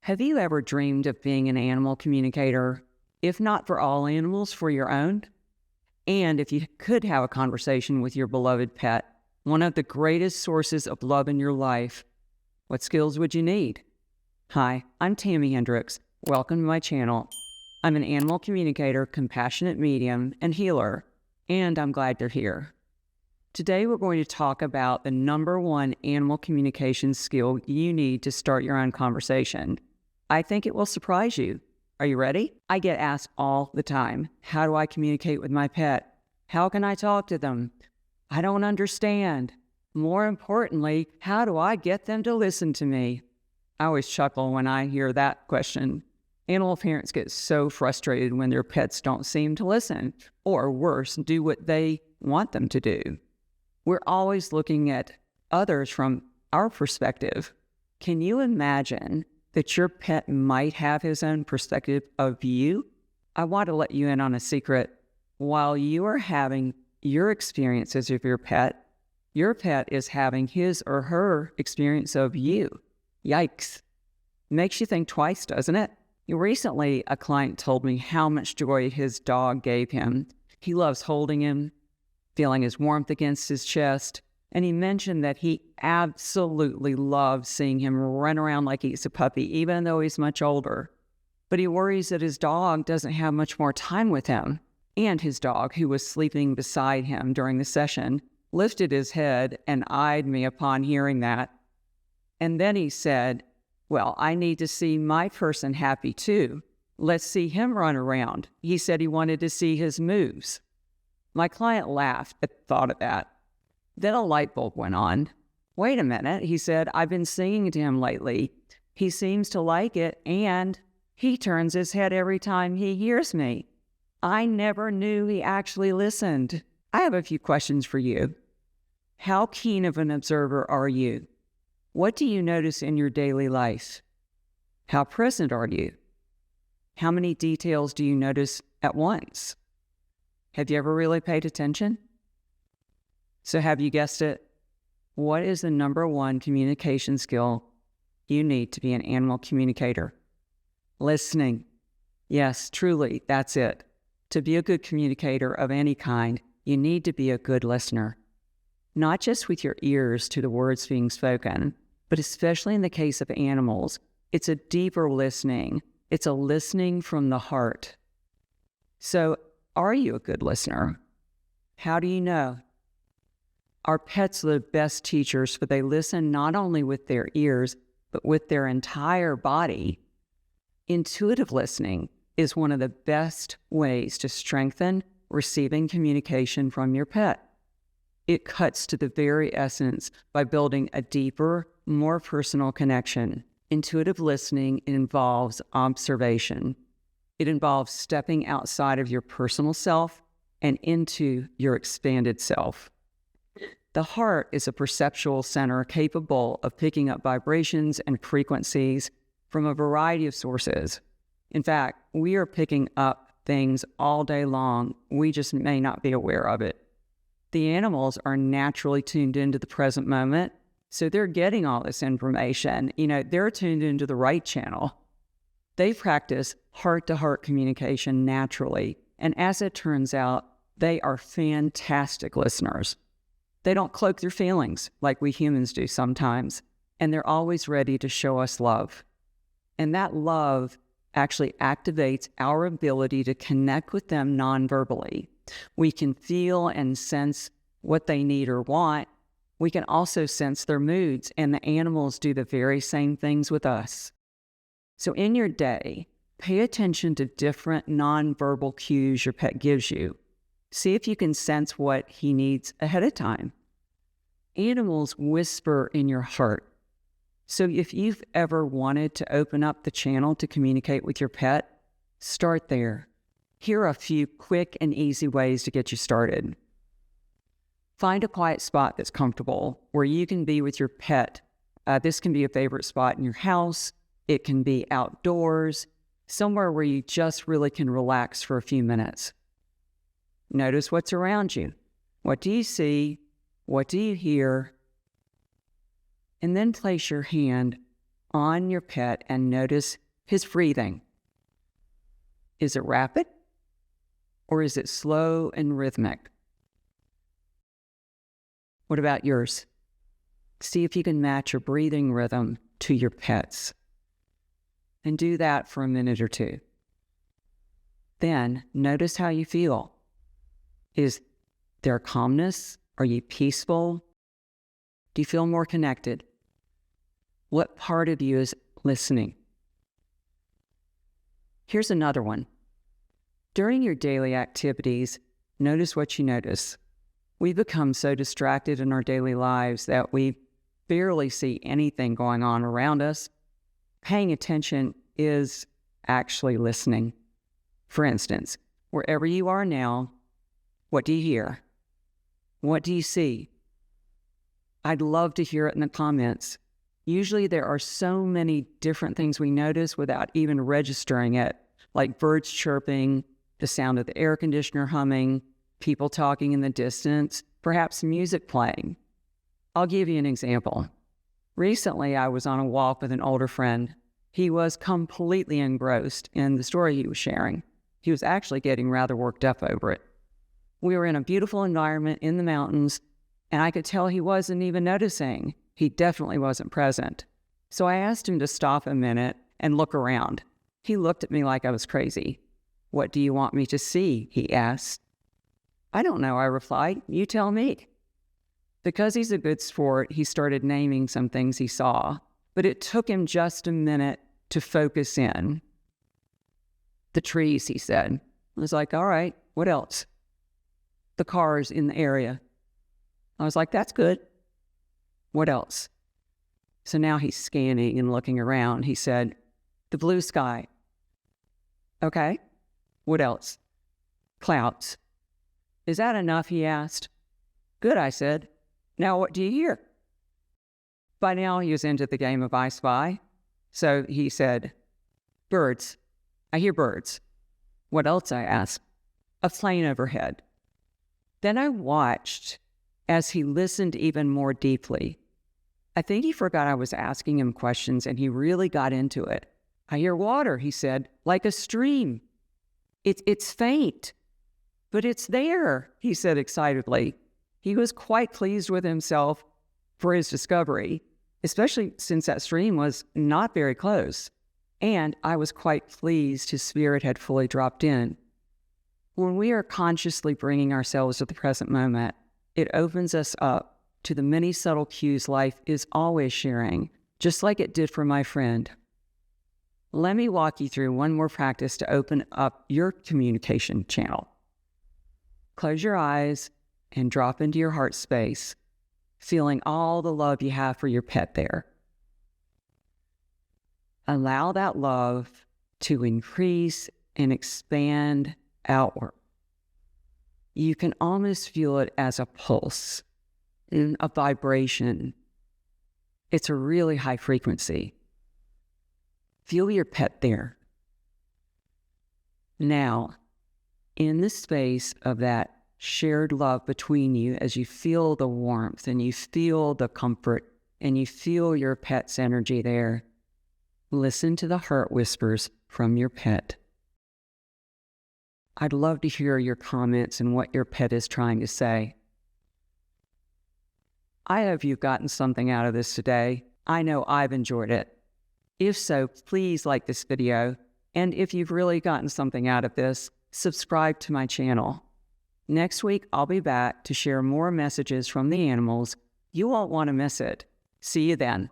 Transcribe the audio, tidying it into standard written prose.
Have you ever dreamed of being an animal communicator? If not for all animals, for your own? And if you could have a conversation with your beloved pet, one of the greatest sources of love in your life, what skills would you need? Hi, I'm Tami Hendrix. Welcome to my channel. I'm an animal communicator, compassionate medium, and healer, and I'm glad you're here. Today, we're going to talk about the #1 animal communication skill you need to start your own conversation. I think it will surprise you. Are you ready? I get asked all the time, how do I communicate with my pet? How can I talk to them? I don't understand. More importantly, how do I get them to listen to me? I always chuckle when I hear that question. Animal parents get so frustrated when their pets don't seem to listen, or worse, do what they want them to do. We're always looking at others from our perspective. Can you imagine that your pet might have his own perspective of you? I want to let you in on a secret. While you are having your experiences of your pet is having his or her experience of you. Yikes. Makes you think twice, doesn't it? Recently, a client told me how much joy his dog gave him. He loves holding him, feeling his warmth against his chest, and he mentioned that he absolutely loves seeing him run around like he's a puppy, even though he's much older. But he worries that his dog doesn't have much more time with him. And his dog, who was sleeping beside him during the session, lifted his head and eyed me upon hearing that. And then he said, well, I need to see my person happy too. Let's see him run around. He said he wanted to see his moves. My client laughed at the thought of that. Then a light bulb went on. Wait a minute, he said, I've been singing to him lately. He seems to like it, and he turns his head every time he hears me. I never knew he actually listened. I have a few questions for you. How keen of an observer are you? What do you notice in your daily life? How present are you? How many details do you notice at once? Have you ever really paid attention? So have you guessed it? What is the #1 communication skill you need to be an animal communicator? Listening. Yes, truly, that's it. To be a good communicator of any kind, you need to be a good listener. Not just with your ears to the words being spoken, but especially in the case of animals, it's a deeper listening. It's a listening from the heart. So, are you a good listener? How do you know? Our pets are the best teachers, for they listen not only with their ears, but with their entire body. Intuitive listening is one of the best ways to strengthen receiving communication from your pet. It cuts to the very essence by building a deeper, more personal connection. Intuitive listening involves observation. It involves stepping outside of your personal self and into your expanded self. The heart is a perceptual center capable of picking up vibrations and frequencies from a variety of sources. In fact, we are picking up things all day long. We just may not be aware of it. The animals are naturally tuned into the present moment, so they're getting all this information. They're tuned into the right channel. They practice heart-to-heart communication naturally, and as it turns out, they are fantastic listeners. They don't cloak their feelings like we humans do sometimes, and they're always ready to show us love. And that love actually activates our ability to connect with them non-verbally. We can feel and sense what they need or want. We can also sense their moods, and the animals do the very same things with us. So in your day, pay attention to different non-verbal cues your pet gives you. See if you can sense what he needs ahead of time. Animals whisper in your heart. So if you've ever wanted to open up the channel to communicate with your pet, start there. Here are a few quick and easy ways to get you started. Find a quiet spot that's comfortable where you can be with your pet. This can be a favorite spot in your house. It can be outdoors, somewhere where you just really can relax for a few minutes. Notice what's around you. What do you see? What do you hear? And then place your hand on your pet and notice his breathing. Is it rapid or is it slow and rhythmic? What about yours? See if you can match your breathing rhythm to your pet's. And do that for a minute or two. Then notice how you feel. Is there calmness? Are you peaceful? Do you feel more connected? What part of you is listening? Here's another one. During your daily activities, notice what you notice. We become so distracted in our daily lives that we barely see anything going on around us. Paying attention is actually listening. For instance, wherever you are now, what do you hear? What do you see? I'd love to hear it in the comments. Usually there are so many different things we notice without even registering it, like birds chirping, the sound of the air conditioner humming, people talking in the distance, perhaps music playing. I'll give you an example. Recently, I was on a walk with an older friend. He was completely engrossed in the story he was sharing. He was actually getting rather worked up over it. We were in a beautiful environment in the mountains, and I could tell he wasn't even noticing. He definitely wasn't present. So I asked him to stop a minute and look around. He looked at me like I was crazy. "What do you want me to see?" he asked. "I don't know," I replied. "You tell me." Because he's a good sport, he started naming some things he saw, but it took him just a minute to focus in. "The trees," he said. I was like, "All right, what else?" "The cars in the area." I was like, "That's good. What else?" So now he's scanning and looking around. He said, "The blue sky." "Okay, what else?" "Clouds." "Is that enough?" he asked. "Good," I said. "Now what do you hear?" By now he was into the game of I Spy. So he said, "Birds. I hear birds." "What else?" I asked. "A plane overhead." Then I watched as he listened even more deeply. I think he forgot I was asking him questions and he really got into it. "I hear water," he said, "like a stream. It's faint, but it's there," he said excitedly. He was quite pleased with himself for his discovery, especially since that stream was not very close. And I was quite pleased his spirit had fully dropped in. When we are consciously bringing ourselves to the present moment, it opens us up to the many subtle cues life is always sharing, just like it did for my friend. Let me walk you through one more practice to open up your communication channel. Close your eyes and drop into your heart space, feeling all the love you have for your pet there. Allow that love to increase and expand outward. You can almost feel it as a pulse, a vibration. It's a really high frequency. Feel your pet there. Now, in the space of that shared love between you, as you feel the warmth and you feel the comfort and you feel your pet's energy there, listen to the heart whispers from your pet. I'd love to hear your comments and what your pet is trying to say. I hope you've gotten something out of this today. I know I've enjoyed it. If so, please like this video. And if you've really gotten something out of this, subscribe to my channel. Next week, I'll be back to share more messages from the animals. You won't want to miss it. See you then.